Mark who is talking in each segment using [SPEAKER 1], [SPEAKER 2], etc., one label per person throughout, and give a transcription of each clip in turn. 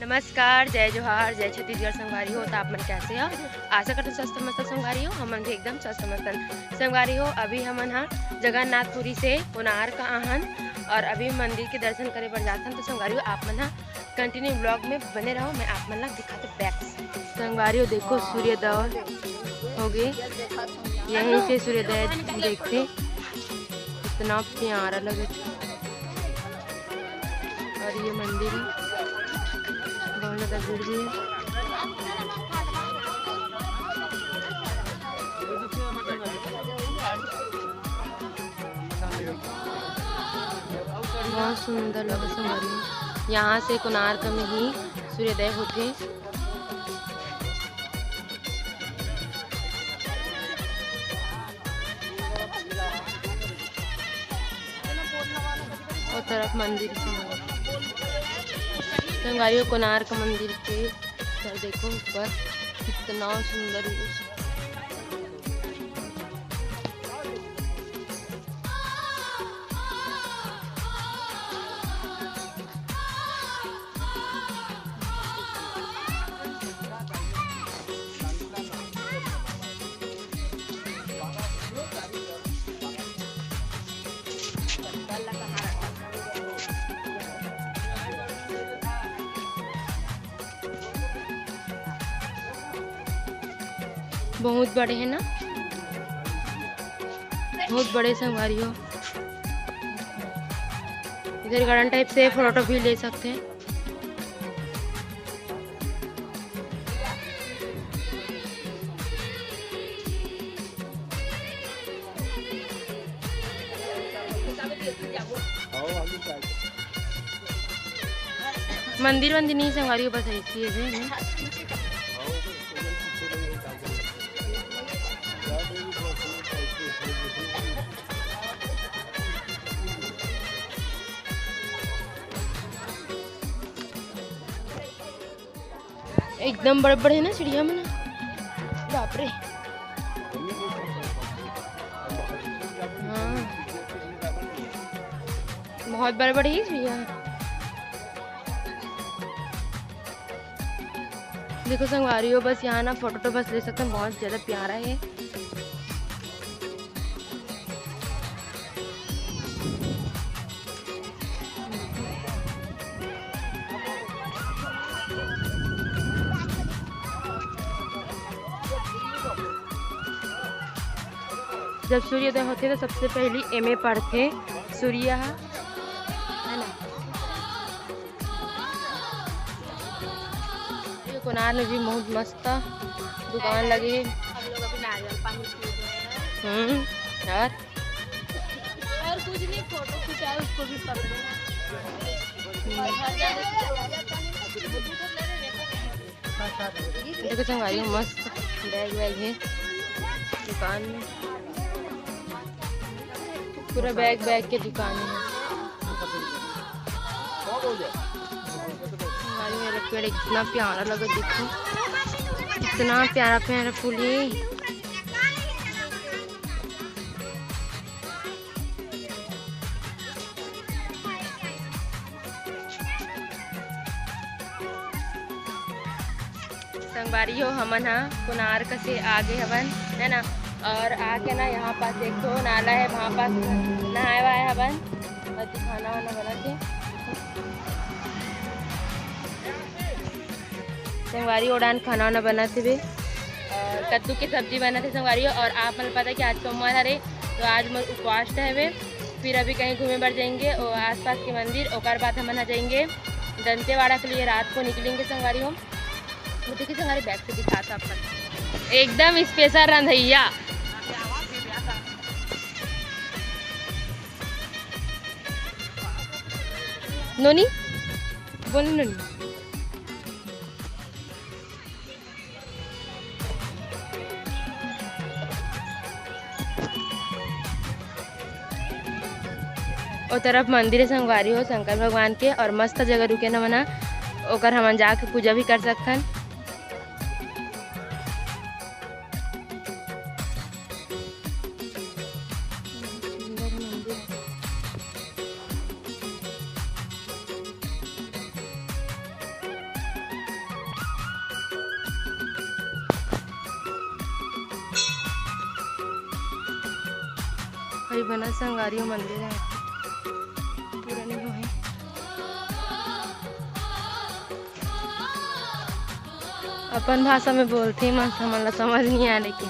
[SPEAKER 1] नमस्कार, जय जोहार, जय छत्तीसगढ़ संगवारी हो। तो आप मन कैसे हो? आशा करते स्वस्थ मस्त संगवारी हो। हमन भी एकदम स्वस्थ मस्त संगवारी हो। अभी हमन हा जगन्नाथपुरी से कोणार्क आहन और अभी मंदिर के दर्शन करे बर जाथन। तो संगवारी हो आप मन हा कंटिन्यू ब्लॉग में बने रहो। मैं आप मन ला दिखाते बैक संगवारी हो। देखो सूर्योदय हो गए, यहीं से सूर्योदय देखते इतना प्यारा लगे। और ये मंदिर बहुत ज़्यादा भीड़ भी है। बहुत सुंदर लगे संगवारी। यहाँ से कोणार्क में ही सूर्योदय होते। और तरफ मंदिर संगवारी कोणार्क मंदिर के पर देखो ऊपर कितना सुंदर है। बहुत बड़े हैं ना, बहुत बड़े संगवारी हो। इधर गार्डन टाइप से फोटो भी ले सकते हैं। मंदिर वंदिर नहीं संगवारी हो, बस ऐसी है। एकदम बड़े बड़े है ना चिड़िया में, बाप रे। हाँ बहुत बड़े बड़े ही चिड़िया है। देखो संगवारी हो, बस यहाँ ना फोटो तो बस ले सकते हैं। बहुत ज़्यादा प्यारा है। जब सूर्योदय होते तो सबसे पहले एमए पढ़ते सूर्य है ना। ये कोणार्क में भी बहुत मस्त दुकान लगे है।
[SPEAKER 2] और कुछ नहीं, फोटो खिंचाए उसको भी पकड़े।
[SPEAKER 1] देखो संगवारी मस्त बैग वैग है दुकान में। पूरा बैग बैग के दुकान है। मेरा पेड़ इतना प्यारा लगा, देखो इतना प्यारा प्यारा फूल है। संगवारी हो हमन हा कोणार्क से आगे हवन है ना। और आके ना यहाँ पास एक तो नाला है, वहाँ पास नहाए हुआ है हवन और खाना वाना बना के। संगवारी उड़ान खाना वाना बनाते हुए और कद्दू की सब्जी बनाते संगवारी हो। और आप मतलब पता है कि आज सोमवार है तो आज मैं उपवास है वे। फिर अभी कहीं घूमे बढ़ जाएंगे और आसपास के मंदिर, और बाद हम जाएंगे दंतेवाड़ा के लिए। रात को निकलेंगे संगवारी हो। तो देखिए संगवारी बैग से दिखाता अपन एकदम स्पेशल रंधैया। नोनी बोलो नोनी। और तरफ मंदिर संगवारी हो शंकर भगवान के, और मस्त जगह रुके न मना ओकर हमन जाके पूजा भी कर सकथन। अभी बना संगवारी मंदिर है, पूरा नहीं हुआ है। अपन भाषा में बोलते मन हमन समझ नहीं आ, लेकिन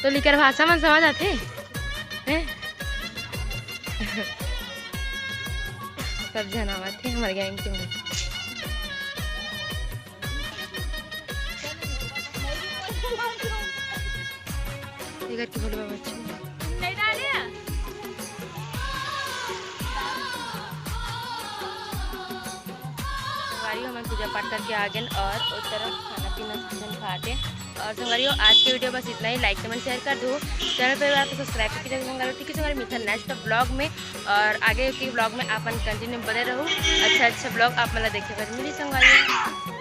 [SPEAKER 1] तो लिकर भाषा मन समझ आते हैं। सब जन आवत थे हमारे गैंग के में। इधर की फोटो में बच्चे
[SPEAKER 2] नहीं डाले
[SPEAKER 1] संगवारियों हम पूजा पाठ करके आ गए और उस तरफ खाना पीना भोजन खाते। और संगवारियों आज के वीडियो बस इतना ही। लाइक कमेंट शेयर कर दो, चैनल पर आपको सब्सक्राइब करके संगवारी ठीक है संगवारी मिलता नेक्स्ट ब्लॉग में। और आगे के ब्लॉग में आप कंटिन्यू बने रहो, अच्छा ब्लॉग आप मतलब देखे मिली संगवारी।